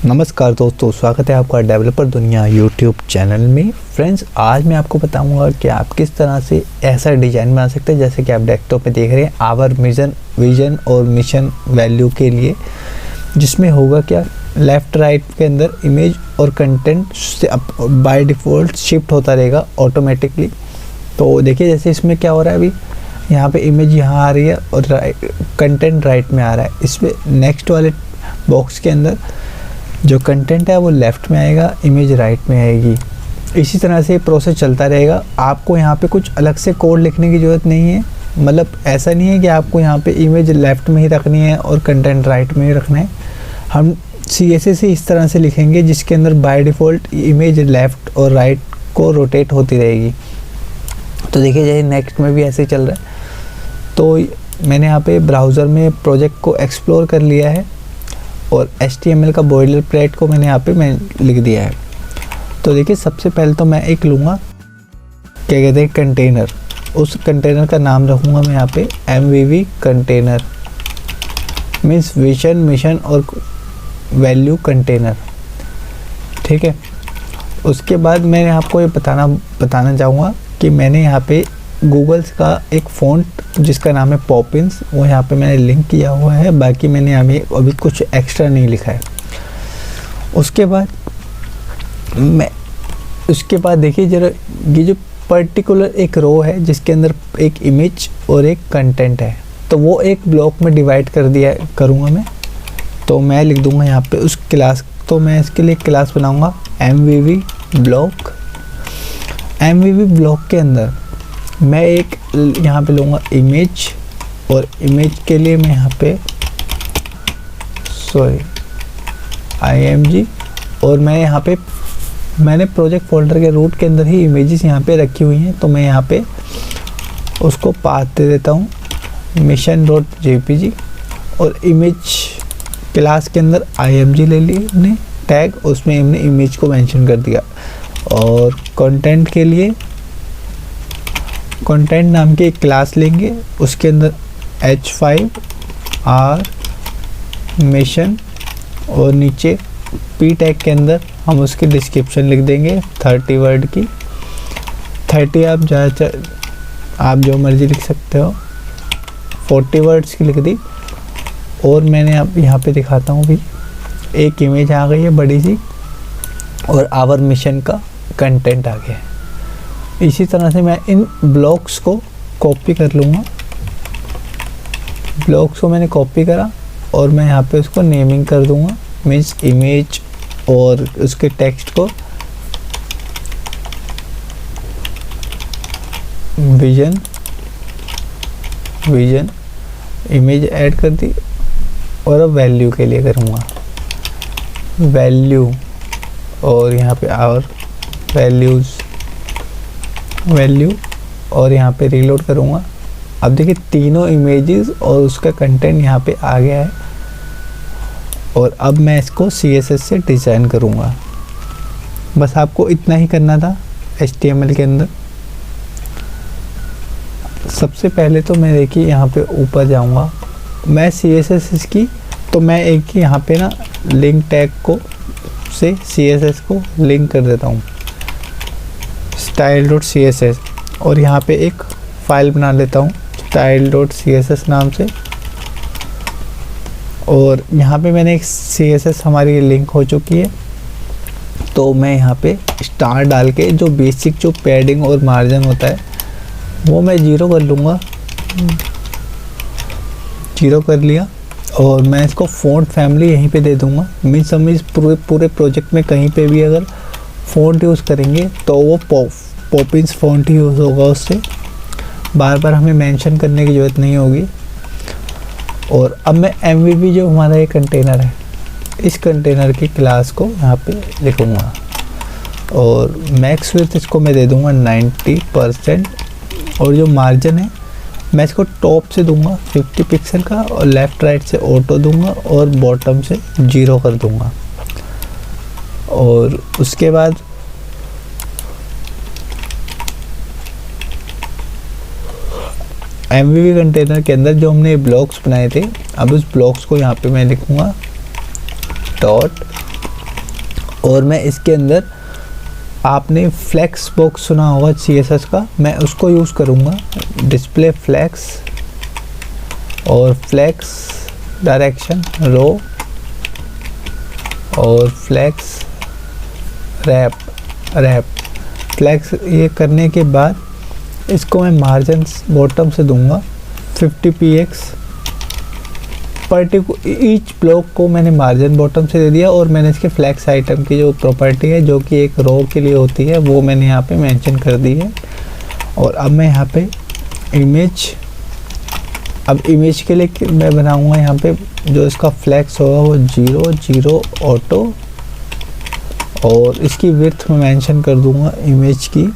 नमस्कार दोस्तों, स्वागत है आपका डेवलपर दुनिया यूट्यूब चैनल में। फ्रेंड्स, आज मैं आपको बताऊंगा कि आप किस तरह से ऐसा डिज़ाइन बना सकते हैं जैसे कि आप डेस्कटॉप में देख रहे हैं आवर विजन और मिशन वैल्यू के लिए, जिसमें होगा क्या, लेफ़्ट राइट के अंदर इमेज और कंटेंट से बाय डिफ़ॉल्ट शिफ्ट होता रहेगा ऑटोमेटिकली। तो देखिए जैसे इसमें क्या हो रहा है, अभी यहाँ पे इमेज यहाँ आ रही है और कंटेंट राइट में आ रहा है। इसमें नेक्स्ट वाले बॉक्स के अंदर जो कंटेंट है वो लेफ़्ट में आएगा, इमेज राइट में आएगी। इसी तरह से प्रोसेस चलता रहेगा। आपको यहाँ पे कुछ अलग से कोड लिखने की ज़रूरत नहीं है। मतलब ऐसा नहीं है कि आपको यहाँ पे इमेज लेफ़्ट में ही रखनी है और कंटेंट राइट में ही रखना है। हम CSS से इस तरह से लिखेंगे जिसके अंदर बाय डिफ़ॉल्ट इमेज लेफ़्ट और राइट को रोटेट होती रहेगी। तो देखिए जैसे नेक्स्ट में भी ऐसे ही चल रहा है। तो मैंने यहाँ पे ब्राउज़र में प्रोजेक्ट को एक्सप्लोर कर लिया है और HTML का बॉयलर प्लेट को मैंने यहाँ पे लिख दिया है। तो देखिए सबसे पहले तो मैं एक लूँगा, क्या कहते हैं, कंटेनर। उस कंटेनर का नाम रखूँगा मैं यहाँ पे MVV container, means vision mission और वैल्यू कंटेनर। ठीक है। उसके बाद मैं आपको ये बताना चाहूँगा कि मैंने यहाँ पे गूगल्स का एक फ़ॉन्ट जिसका नाम है पॉपिंस, वो यहाँ पे मैंने लिंक किया हुआ है। बाकी मैंने अभी कुछ एक्स्ट्रा नहीं लिखा है। उसके बाद देखिए जरा, ये जो पर्टिकुलर एक रो है जिसके अंदर एक इमेज और एक कंटेंट है, तो वो एक ब्लॉक में डिवाइड करूँगा मैं। तो मैं लिख दूँगा यहाँ पे उस क्लास, तो मैं इसके लिए क्लास बनाऊँगा MVV ब्लॉक। MVV ब्लॉक के अंदर मैं एक यहाँ पे लूँगा इमेज, और इमेज के लिए मैं यहाँ पे img, और मैं यहाँ पे मैंने प्रोजेक्ट फोल्डर के रूट के अंदर ही इमेजेस यहाँ पे रखी हुई हैं। तो मैं यहाँ पे उसको पाथ दे देता हूँ mission.jpg, और इमेज क्लास के अंदर img ले लिए हमने टैग, उसमें हमने इमेज को मेंशन कर दिया। और कंटेंट के लिए कंटेंट नाम की एक क्लास लेंगे, उसके अंदर h5r मिशन, और नीचे p टैग के अंदर हम उसकी डिस्क्रिप्शन लिख देंगे 30 वर्ड की। 30 आप जो मर्जी लिख सकते हो, 40 वर्ड्स की लिख दी। और मैंने अब यहाँ पे दिखाता हूँ भी, एक इमेज आ गई है बड़ी सी और आवर मिशन का कंटेंट आ गया है। इसी तरह से मैं इन ब्लॉक्स को कॉपी कर लूँगा। ब्लॉक्स को मैंने कॉपी करा और मैं यहाँ पे उसको नेमिंग कर दूँगा, मीन्स इमेज, और उसके टेक्स्ट को विजन इमेज ऐड कर दी। और अब वैल्यू के लिए करूँगा वैल्यू, और यहाँ पे और वैल्यू, और यहाँ पे रीलोड करूँगा। अब देखिए तीनों इमेजेस और उसका कंटेंट यहाँ पे आ गया है। और अब मैं इसको CSS से डिज़ाइन करूँगा। बस आपको इतना ही करना था HTML के अंदर। सबसे पहले तो मैं देखिए यहाँ पे ऊपर जाऊँगा, मैं CSS की, तो मैं एक यहाँ पे ना लिंक टैग को से CSS को लिंक कर देता हूँ style.css, और यहाँ पे एक फ़ाइल बना लेता हूँ style.css नाम से। और यहाँ पे मैंने एक CSS हमारी लिंक हो चुकी है। तो मैं यहाँ पे स्टार डाल के जो बेसिक जो पैडिंग और मार्जिन होता है वो मैं 0 कर लूँगा। 0 कर लिया, और मैं इसको फ़ॉन्ट फैमिली यहीं पे दे दूँगा। मीन्स हम इस पूरे प्रोजेक्ट में कहीं पे भी अगर फ़ॉन्ट यूज़ करेंगे तो वो पॉपिंस फ़ॉन्ट ही यूज़ होगा, उससे बार बार हमें मेंशन करने की ज़रूरत नहीं होगी। और अब मैं MVV जो हमारा ये कंटेनर है, इस कंटेनर की क्लास को यहाँ पे लिखूँगा, और मैक्स विड्थ इसको मैं दे दूँगा 90%। और जो मार्जिन है मैं इसको टॉप से दूंगा 50 पिक्सल का, और लेफ़्ट राइट से ऑटो दूंगा, और बॉटम से 0 कर दूंगा। और उसके बाद MVV कंटेनर के अंदर जो हमने ब्लॉक्स बनाए थे, अब उस ब्लॉक्स को यहाँ पे मैं लिखूँगा और मैं इसके अंदर, आपने फ्लेक्स बॉक्स सुना होगा CSS का, मैं उसको यूज़ करूँगा। डिस्प्ले फ्लेक्स और फ्लेक्स डायरेक्शन रो और फ्लेक्स रैप फ्लेक्स। ये करने के बाद इसको मैं मार्जिन बॉटम से दूंगा 50 px। ईच ब्लॉक को मैंने मार्जिन बॉटम से दे दिया और मैंने इसके फ्लेक्स आइटम की जो प्रॉपर्टी है जो कि एक रो के लिए होती है वो मैंने यहाँ पे मेंशन कर दी है। और अब मैं यहाँ पे इमेज के लिए मैं बनाऊंगा यहाँ पे जो इसका फ्लेक्स होगा वो 0 ऑटो, और इसकी विड्थ में मेंशन कर दूंगा इमेज की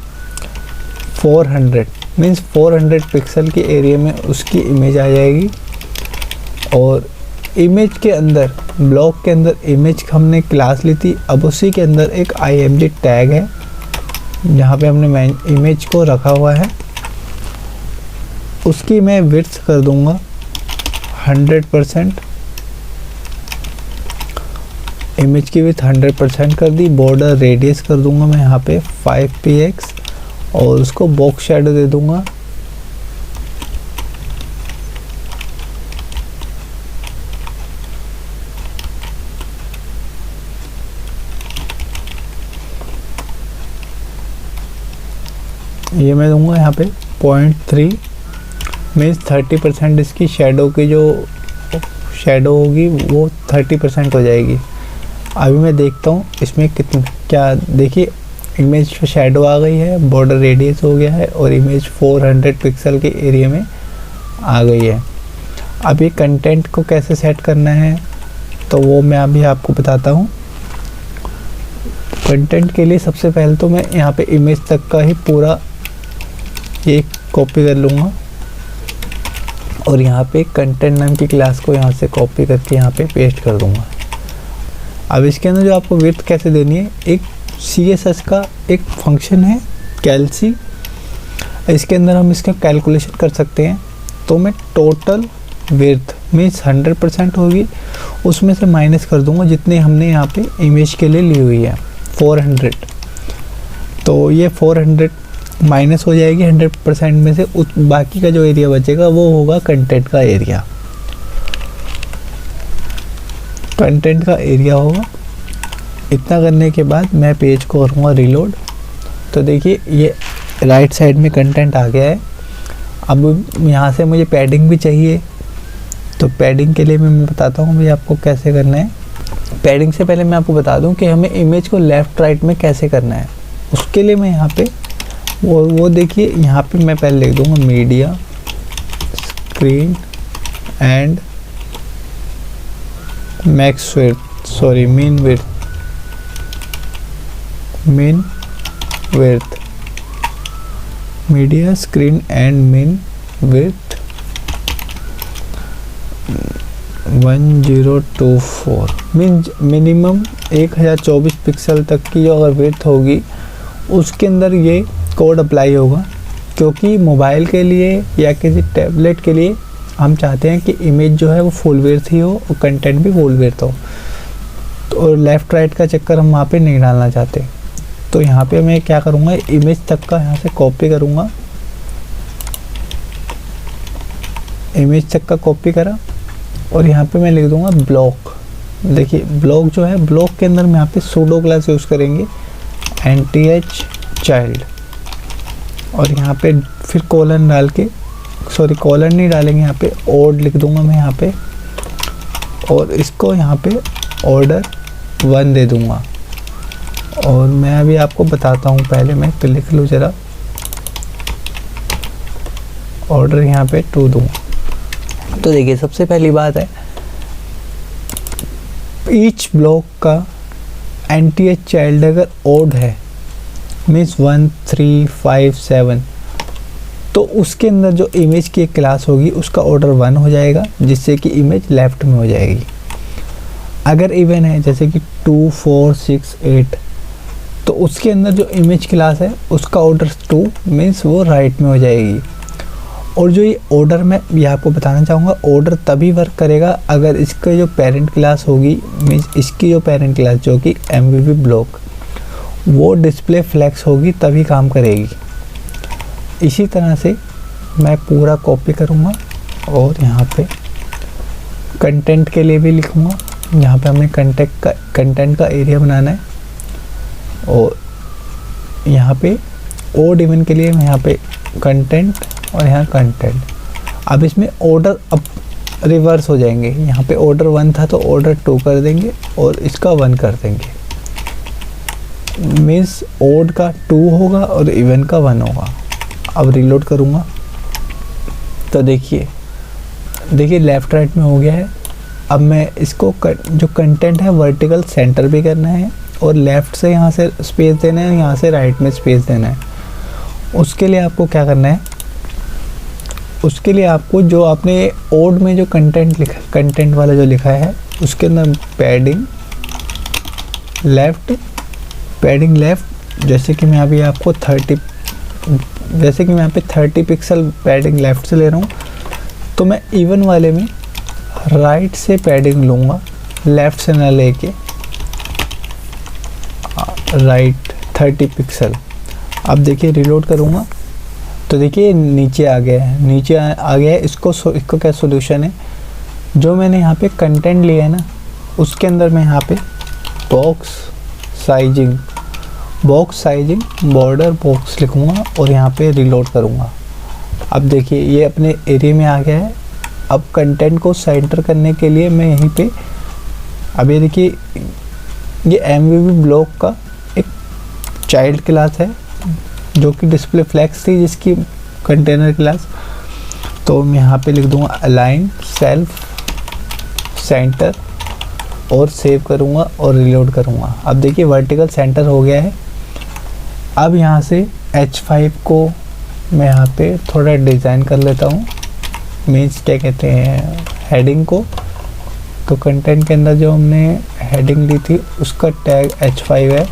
400 मीन्स 400 पिक्सल के एरिया में उसकी इमेज आ जाएगी। और इमेज के अंदर, ब्लॉक के अंदर इमेज हमने क्लास ली थी, अब उसी के अंदर एक img टैग है जहाँ पे हमने इमेज को रखा हुआ है, उसकी मैं विड्थ कर दूंगा 100%। इमेज की विड्थ 100% कर दी। बॉर्डर रेडियस कर दूंगा मैं यहाँ पे 5 px और उसको बॉक्स शैडो दे दूंगा। ये मैं दूंगा यहाँ पे 0.3 मीन्स 30% इसकी शैडो की जो शैडो होगी वो 30% हो जाएगी। अभी मैं देखता हूँ इसमें कितना क्या, देखिए इमेज पे शैडो आ गई है, बॉर्डर रेडियस हो गया है और इमेज 400 पिक्सल के एरिया में आ गई है। अब ये कंटेंट को कैसे सेट करना है तो वो मैं अभी आपको बताता हूँ। कंटेंट के लिए सबसे पहले तो मैं यहाँ पे इमेज तक का ही पूरा ये कॉपी कर लूँगा और यहाँ पे कंटेंट नाम की क्लास को यहाँ से कॉपी करके यहाँ पे पेस्ट कर दूँगा। अब इसके अंदर जो आपको विड्थ कैसे देनी है, एक CSS का एक फंक्शन है कैलसी, इसके अंदर हम इसका कैलकुलेशन कर सकते हैं। तो मैं टोटल विड्थ मीन्स 100% होगी, उसमें से माइनस कर दूंगा जितने हमने यहाँ पे इमेज के लिए ली हुई है 400। तो ये 400 माइनस हो जाएगी 100% में से, बाकी का जो एरिया बचेगा वो होगा कंटेंट का एरिया। कंटेंट का एरिया होगा। इतना करने के बाद मैं पेज को करूँगा रीलोड। तो देखिए ये राइट साइड में कंटेंट आ गया है। अब यहाँ से मुझे पैडिंग भी चाहिए, तो पैडिंग के लिए मैं बताता हूँ भाई आपको कैसे करना है। पैडिंग से पहले मैं आपको बता दूँ कि हमें इमेज को लेफ़्ट राइट में कैसे करना है। उसके लिए मैं यहाँ पे वो देखिए यहाँ पे मैं पहले लिख दूँगा media screen and max width, sorry mean width, media screen and mean width 1024 mean minimum 1024 pixel तक की जो अगर विड्थ होगी उसके अंदर ये कोड अप्लाई होगा, क्योंकि मोबाइल के लिए या किसी टैबलेट के लिए हम चाहते हैं कि इमेज जो है वो फुल विड्थ ही हो और कंटेंट भी फुल विड्थ हो। तो और लेफ़्ट राइट का चक्कर हम वहाँ पे नहीं डालना चाहते। तो यहाँ पे मैं क्या करूँगा, इमेज तक का यहाँ से कॉपी करूँगा, इमेज तक का कॉपी करा और यहाँ पे मैं लिख दूँगा ब्लॉक। देखिए ब्लॉक जो है, ब्लॉक के अंदर मैं यहाँ पे सूडो क्लास यूज़ करेंगे nth चाइल्ड, और यहाँ पे फिर कॉलन डाल के, सॉरी कॉलन नहीं डालेंगे, यहाँ पे ओड लिख दूंगा मैं यहाँ पे, और इसको यहाँ पे ऑर्डर 1 दे दूंगा। और मैं अभी आपको बताता हूँ, पहले मैं तो लिख लूँ ज़रा, ऑर्डर यहाँ पे 2 दूंगा। तो देखिए सबसे पहली बात है, ईच ब्लॉक का nth चाइल्ड अगर ओड है मीन्स 1 3 5 7, तो उसके अंदर जो इमेज की एक क्लास होगी उसका ऑर्डर 1 हो जाएगा, जिससे कि इमेज लेफ्ट में हो जाएगी। अगर इवन है जैसे कि 2 4 6 8, तो उसके अंदर जो इमेज क्लास है उसका ऑर्डर 2 मीन्स वो राइट में हो जाएगी। और जो ये ऑर्डर मैं ये आपको बताना चाहूँगा, ऑर्डर तभी वर्क करेगा अगर इसका जो पेरेंट क्लास होगी, मीन्स इसकी जो पेरेंट क्लास जो कि MVP ब्लॉक, वो डिस्प्ले फ्लेक्स होगी तभी काम करेगी। इसी तरह से मैं पूरा कॉपी करूँगा और यहाँ पे कंटेंट के लिए भी लिखूँगा। यहाँ पे हमें कंटेंट का एरिया बनाना है और यहाँ पे ओड इवन के लिए मैं यहाँ पे कंटेंट और यहाँ कंटेंट। अब इसमें ऑर्डर अब रिवर्स हो जाएंगे, यहाँ पे ऑर्डर 1 था तो ऑर्डर 2 कर देंगे और इसका 1 कर देंगे। मीन्स ओड का 2 होगा और इवन का 1 होगा। अब रीलोड करूँगा तो देखिए लेफ़्ट राइट में हो गया है। अब मैं इसको जो कंटेंट है वर्टिकल सेंटर भी करना है और लेफ़्ट से यहाँ से स्पेस देना है, यहाँ से राइट में स्पेस देना है। उसके लिए आपको क्या करना है, उसके लिए आपको जो आपने ओड में जो कंटेंट वाला जो लिखा है उसके अंदर पैडिंग लेफ़्ट जैसे कि मैं अभी आपको 30 पिक्सल पैडिंग लेफ़्ट से ले रहा हूँ, तो मैं इवन वाले में राइट से पैडिंग लूँगा, लेफ़्ट से ना लेके राइट 30 पिक्सल। अब देखिए रीलोड करूँगा तो देखिए नीचे आ गया है। इसको क्या सोल्यूशन है, जो मैंने यहाँ पे कंटेंट लिया है ना, उसके अंदर मैं यहाँ पे बॉक्स साइजिंग बॉर्डर बॉक्स लिखूँगा और यहाँ पे रीलोड करूँगा। अब देखिए ये अपने एरिया में आ गया है। अब कंटेंट को सेंटर करने के लिए मैं यहीं पे, अब ये देखिए ये MVP ब्लॉक का एक चाइल्ड क्लास है जो कि डिस्प्ले फ्लेक्स थी, जिसकी कंटेनर क्लास। तो मैं यहाँ पे लिख दूँगा अलाइन सेल्फ सेंटर और सेव करूँगा और रीलोड करूँगा। अब देखिए वर्टिकल सेंटर हो गया है। अब यहाँ से H5 को मैं यहाँ पे थोड़ा डिज़ाइन कर लेता हूँ, मीन्स क्या कहते हैं हेडिंग को। तो कंटेंट के अंदर जो हमने हेडिंग ली थी उसका टैग H5 है,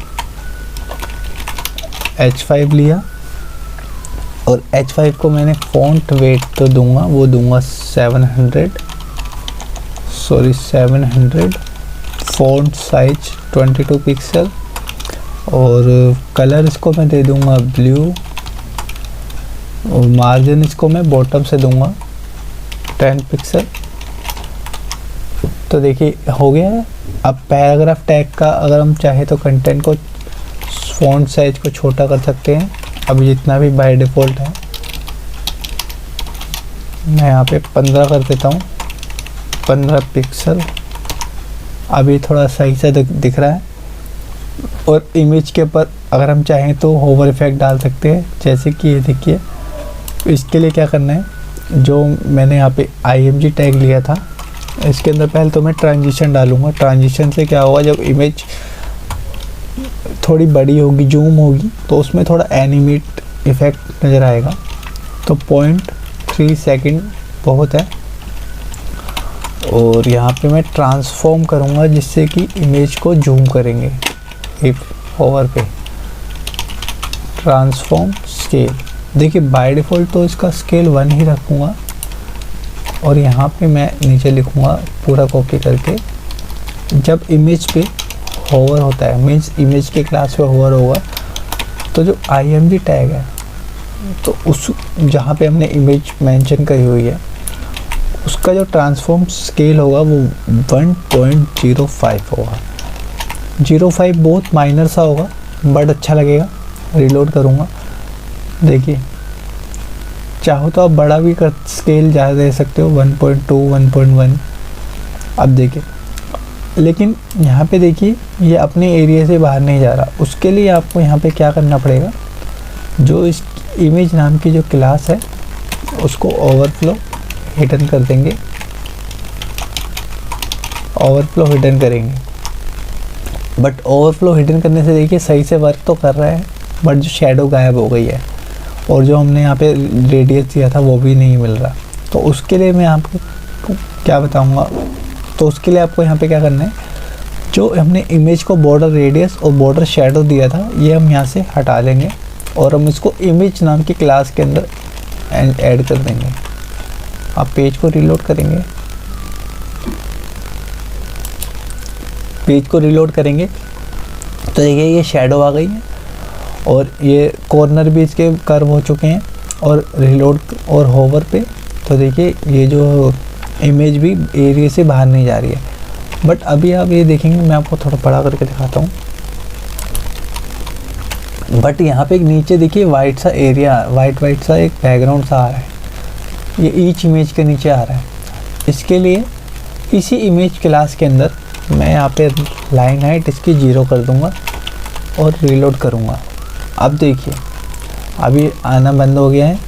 H5 लिया और H5 को मैंने फ़ॉन्ट वेट तो दूंगा, वो दूंगा 700, फ़ॉन्ट साइज 22 पिक्सल और कलर इसको मैं दे दूंगा ब्लू और मार्जिन इसको मैं बॉटम से दूंगा 10 पिक्सल। तो देखिए हो गया है। अब पैराग्राफ टैग का अगर हम चाहे तो कंटेंट को फ़ॉन्ट साइज को छोटा कर सकते हैं, अब जितना भी बाय डिफ़ॉल्ट है। मैं यहाँ पे 15 कर देता हूँ, 15 पिक्सल। अभी थोड़ा सही से दिख रहा है। और इमेज के ऊपर अगर हम चाहें तो होवर इफेक्ट डाल सकते हैं, जैसे कि ये देखिए। इसके लिए क्या करना है, जो मैंने यहाँ पे IMG टैग लिया था, इसके अंदर पहले तो मैं ट्रांजिशन डालूँगा। ट्रांजिशन से क्या होगा, जब इमेज थोड़ी बड़ी होगी, जूम होगी, तो उसमें थोड़ा एनिमेट इफेक्ट नज़र आएगा। तो 0.3 सेकंड बहुत है। और यहाँ पे मैं ट्रांसफॉर्म करूँगा जिससे कि इमेज को जूम करेंगे। इफ ओवर पे ट्रांसफॉर्म स्केल, देखिए बाय डिफ़ॉल्ट तो इसका स्केल 1 ही रखूँगा। और यहाँ पे मैं नीचे लिखूँगा पूरा कॉपी करके, जब इमेज पे होवर होता है, मीन्स इमेज के क्लास पे होवर होगा, तो जो IMG टैग है, तो उस जहाँ पे हमने इमेज मेंशन करी हुई है, उसका जो ट्रांसफॉर्म स्केल होगा वो 1.05 होगा। 0.5 बहुत माइनर सा होगा बट अच्छा लगेगा। रीलोड करूँगा, देखिए चाहो तो आप बड़ा भी कर, स्केल ज़्यादा दे सकते हो, 1.2 1.1। अब देखिए, लेकिन यहाँ पे देखिए ये अपने एरिया से बाहर नहीं जा रहा। उसके लिए आपको यहाँ पे क्या करना पड़ेगा, जो इस इमेज नाम की जो क्लास है उसको ओवरफ्लो हिडन कर देंगे, ओवरफ्लो हिडन करेंगे। बट ओवरफ्लो हिडन करने से देखिए सही से वर्क तो कर रहा है, बट जो शेडो गायब हो गई है और जो हमने यहाँ पे रेडियस दिया था वो भी नहीं मिल रहा। तो उसके लिए मैं आपको क्या बताऊँगा, तो उसके लिए आपको यहाँ पे क्या करना है, जो हमने इमेज को बॉर्डर रेडियस और बॉर्डर शेडो दिया था, ये हम यहाँ से हटा लेंगे और हम इसको इमेज नाम की क्लास के अंदर ऐड कर देंगे। आप पेज को रीलोड करेंगे, तो देखिए ये शेडो आ गई है और ये कॉर्नर भी इसके कर्व हो चुके हैं। और रीलोड और होवर पे तो देखिए ये जो इमेज भी एरिया से बाहर नहीं जा रही है। बट अभी आप ये देखेंगे, मैं आपको थोड़ा बड़ा करके दिखाता हूँ। बट यहाँ पे एक नीचे देखिए वाइट सा एरिया, वाइट सा एक बैकग्राउंड सा आ रहा है, ये ईच इमेज के नीचे आ रहा है। इसके लिए इसी इमेज क्लास के अंदर मैं यहाँ पे लाइन हाइट इसकी 0 कर दूँगा और रीलोड करूँगा। अब देखिए अभी आना बंद हो गया है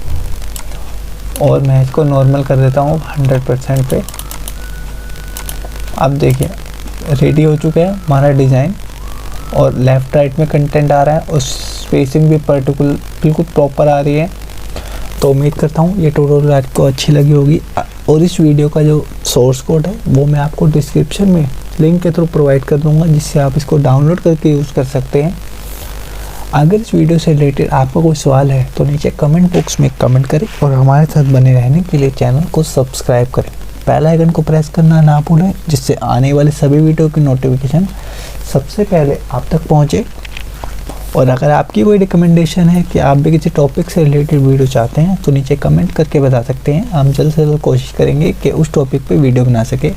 और मैं इसको नॉर्मल कर देता हूँ 100% पे। अब देखिए रेडी हो चुका है हमारा डिज़ाइन और लेफ़्ट राइट में कंटेंट आ रहा है और स्पेसिंग भी बिल्कुल प्रॉपर आ रही है। तो उम्मीद करता हूँ ये ट्यूटोरियल आपको अच्छी लगी होगी और इस वीडियो का जो सोर्स कोड है वो मैं आपको डिस्क्रिप्शन में लिंक के थ्रू प्रोवाइड कर दूँगा, जिससे आप इसको डाउनलोड करके यूज़ कर सकते हैं। अगर इस वीडियो से रिलेटेड आपका कोई सवाल है तो नीचे कमेंट बॉक्स में कमेंट करें और हमारे साथ बने रहने के लिए चैनल को सब्सक्राइब करें। बेल आइकन को प्रेस करना ना भूलें, जिससे आने वाले सभी वीडियो की नोटिफिकेशन सबसे पहले आप तक पहुंचे। और अगर आपकी कोई रिकमेंडेशन है कि आप भी किसी टॉपिक से रिलेटेड वीडियो चाहते हैं तो नीचे कमेंट करके बता सकते हैं। हम जल्द से जल्द कोशिश करेंगे कि उस टॉपिक पे वीडियो बना सके।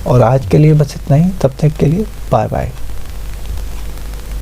और आज के लिए बस इतना ही, तब तक के लिए बाय बाय।